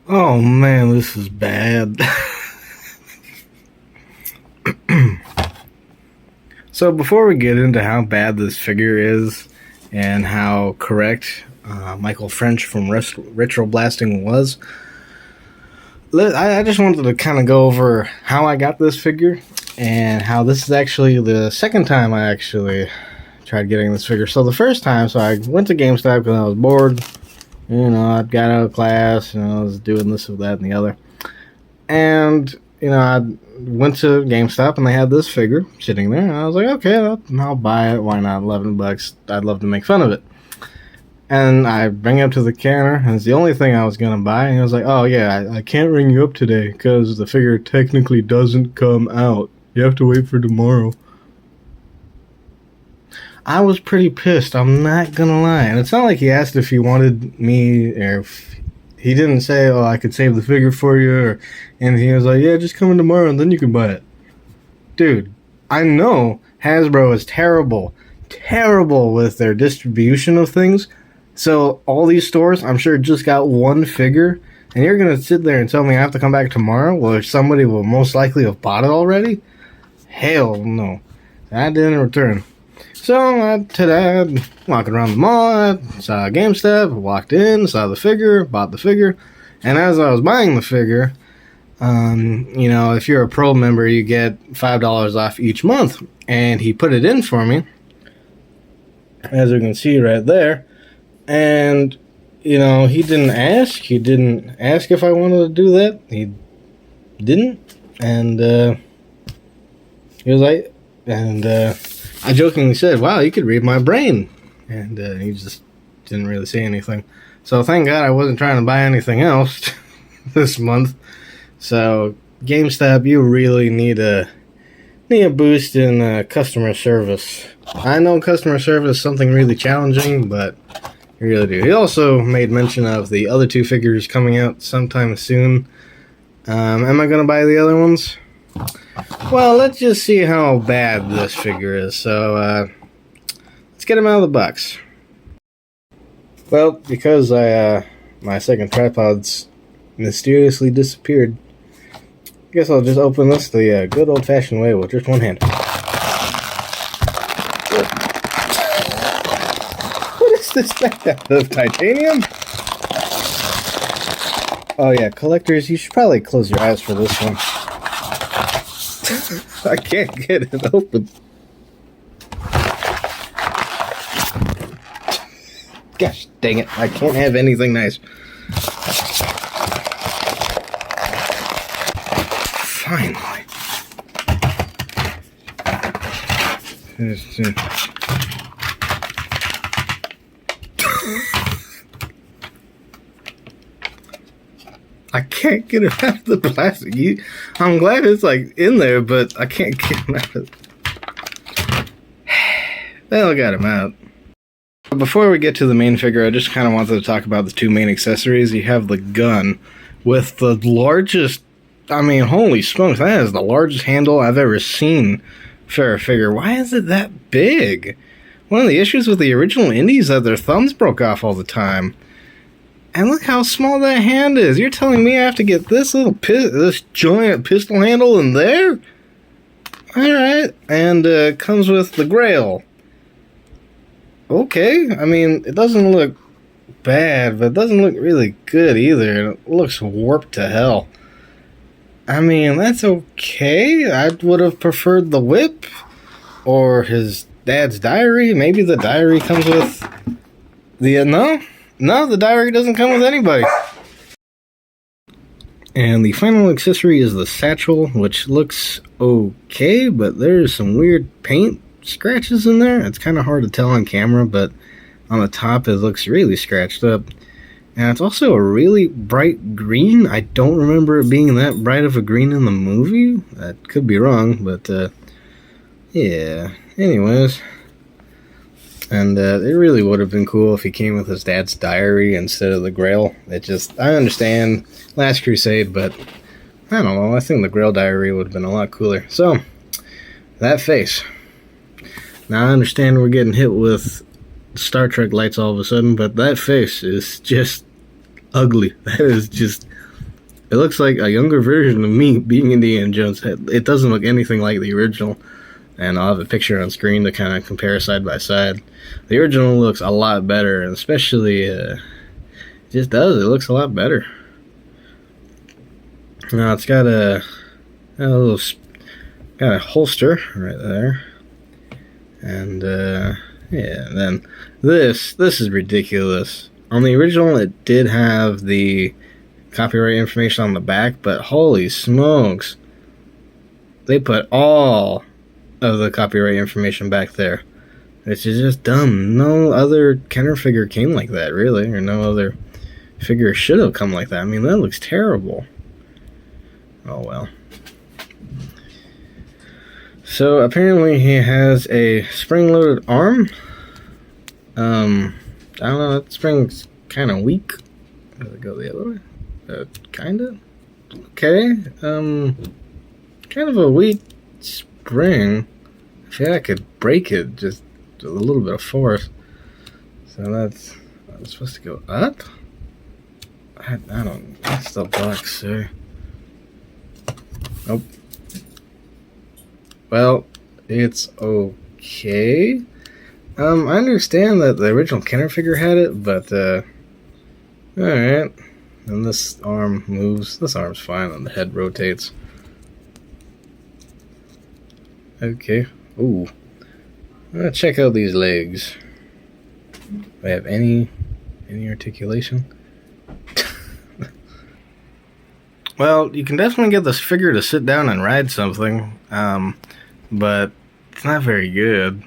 Oh man, this is bad. So before we get into how bad this figure is and how correct Michael French from Retro Blasting was, I just wanted to kind of go over how I got this figure and how this is actually the second time I actually tried getting this figure. So the first time, I went to GameStop because I was bored. I got out of class, I was doing this or that and the other. And, I went to GameStop and they had this figure sitting there. And I was like, okay, I'll buy it. Why not? $11. I'd love to make fun of it. And I bring it up to the counter, and it's the only thing I was going to buy. And I was like, oh, yeah, I can't ring you up today because the figure technically doesn't come out. You have to wait for tomorrow. I was pretty pissed, I'm not gonna lie. And it's not like he asked if he wanted me, or if he didn't say, oh, I could save the figure for you, or anything. He was like, yeah, just come in tomorrow and then you can buy it. Dude, I know Hasbro is terrible with their distribution of things. So all these stores, I'm sure, just got one figure, and you're gonna sit there and tell me I have to come back tomorrow? Well, somebody will most likely have bought it already? Hell no. I didn't return. So today, I'm walking around the mall, I saw GameStop, walked in, saw the figure, bought the figure, and as I was buying the figure, if you're a Pro member, you get $5 off each month, and he put it in for me, as you can see right there, and, he didn't ask if I wanted to do that, he didn't, and, he was like, I jokingly said, wow, you could read my brain. And he just didn't really say anything. So thank God I wasn't trying to buy anything else this month. So GameStop, you really need a boost in customer service. I know customer service is something really challenging, but you really do. He also made mention of the other two figures coming out sometime soon. Am I going to buy the other ones? Well, let's just see how bad this figure is. So, let's get him out of the box. Well, because my second tripod's mysteriously disappeared, I guess I'll just open this the good old-fashioned way with just one hand. What is this made out of? Titanium? Oh yeah, collectors, you should probably close your eyes for this one. I can't get it open. Gosh dang it, I can't have anything nice. Finally. I can't get it out of the plastic. I'm glad it's in there, but I can't get him out of it. Well, I got him out. Before we get to the main figure, I just kind of wanted to talk about the two main accessories. You have the gun with the largest, holy smokes, that is the largest handle I've ever seen for a figure. Why is it that big? One of the issues with the original indies is that their thumbs broke off all the time. And look how small that hand is. You're telling me I have to get this this giant pistol handle in there? Alright. And it comes with the Grail. Okay. It doesn't look bad, but it doesn't look really good either. It looks warped to hell. That's okay. I would have preferred the whip or his dad's diary. Maybe the diary comes with the... No, the diary doesn't come with anybody. And the final accessory is the satchel, which looks okay, but there's some weird paint scratches in there. It's kind of hard to tell on camera, but on the top it looks really scratched up. And it's also a really bright green. I don't remember it being that bright of a green in the movie. That could be wrong, but yeah. Anyways. And it really would have been cool if he came with his dad's diary instead of the Grail. I understand Last Crusade, but I don't know. I think the Grail diary would have been a lot cooler. So, that face. Now, I understand we're getting hit with Star Trek lights all of a sudden, but that face is just ugly. That is just It looks like a younger version of me being Indiana Jones. It doesn't look anything like the original. And I'll have a picture on screen to kind of compare side by side. The original looks a lot better, and especially, it just does. It looks a lot better. Now it's got a little, got a holster right there, and yeah. Then this is ridiculous. On the original, it did have the copyright information on the back, but holy smokes, they put all of the copyright information back there, which is just dumb. No other Kenner figure came like that, really, or no other figure should have come like that. I mean, that looks terrible. Oh well. So apparently he has a spring-loaded arm. I don't know, that spring's kind of weak. Does it go the other way? Kinda. Okay. Kind of a weak spring. I feel like I could break it just with a little bit of force. So that's supposed to go up? I don't. That's the box, sir. Nope. Well, it's okay. I understand that the original Kenner figure had it, but, alright. And this arm moves. This arm's fine, and the head rotates. Okay. Ooh. I'm gonna check out these legs. Do I have any articulation? Well, you can definitely get this figure to sit down and ride something, but it's not very good.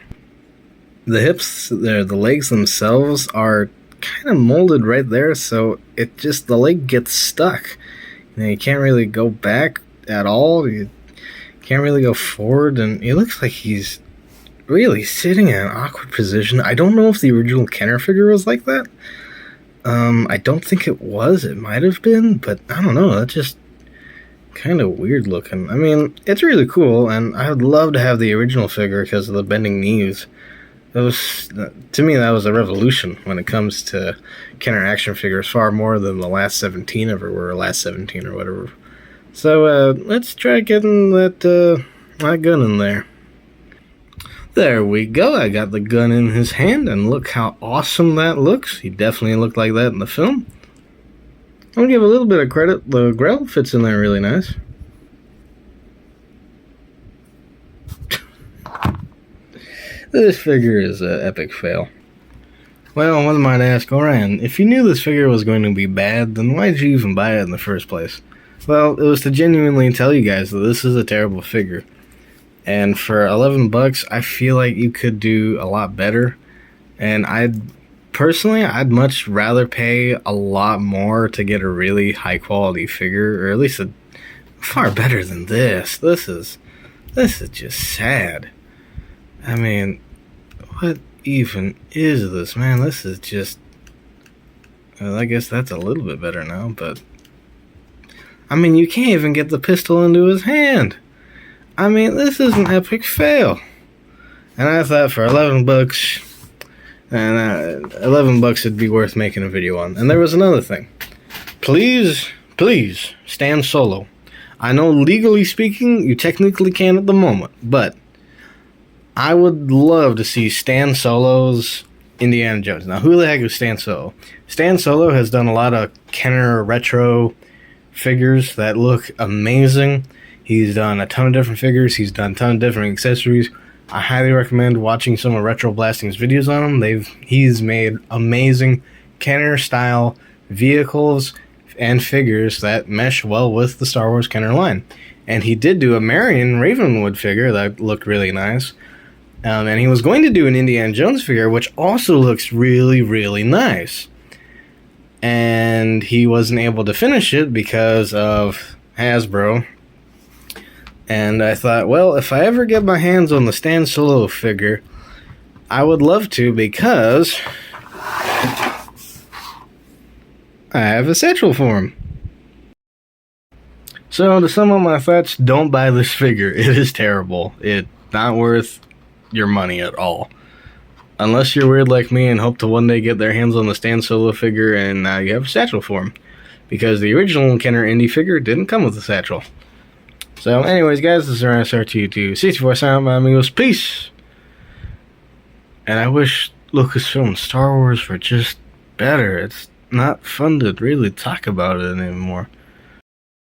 The hips, the legs themselves are kind of molded right there, so the leg gets stuck. You can't really go back at all. You can't really go forward, and it looks like he's really sitting in an awkward position. I don't know if the original Kenner figure was like that. I don't think it was. It might have been, but I don't know. That's just kind of weird looking. I mean, it's really cool, and I would love to have the original figure because of the bending knees. To me, that was a revolution when it comes to Kenner action figures, far more than the last 17 ever were, or last 17 or whatever. So, let's try getting that gun in there. There we go. I got the gun in his hand, and look how awesome that looks. He definitely looked like that in the film. I'll give a little bit of credit. The grell fits in there really nice. This figure is an epic fail. Well, one might ask, Orion, if you knew this figure was going to be bad, then why did you even buy it in the first place? Well, it was to genuinely tell you guys that this is a terrible figure. And for $11, I feel like you could do a lot better. And I'd much rather pay a lot more to get a really high quality figure, or at least a far better than this. This is just sad. I mean, what even is this, man? This is just... Well, I guess that's a little bit better now, but... I mean, you can't even get the pistol into his hand. I mean, this is an epic fail. And I thought for $11, and $11 it'd be worth making a video on. And there was another thing. Please, Stan Solo. I know legally speaking, you technically can at the moment, but I would love to see Stan Solo's Indiana Jones. Now, who the heck is Stan Solo? Stan Solo has done a lot of Kenner retro figures that look amazing. He's done a ton of different figures. He's done a ton of different accessories. I highly recommend watching some of Retro Blasting's videos on him. He's made amazing Kenner-style vehicles and figures that mesh well with the Star Wars Kenner line. And he did do a Marion Ravenwood figure that looked really nice. And he was going to do an Indiana Jones figure, which also looks really, really nice. And he wasn't able to finish it because of Hasbro. And I thought, well, if I ever get my hands on the Stan Solo figure, I would love to, because I have a satchel for him. So, to sum up my thoughts, don't buy this figure. It is terrible. It's not worth your money at all. Unless you're weird like me and hope to one day get their hands on the Stan Solo figure and you have a satchel for him. because the original Kenner Indy figure didn't come with a satchel. So, anyways, guys, this is RSR2 64 Sound, my amigos. Peace! And I wish Lucasfilm Star Wars were just better. It's not fun to really talk about it anymore.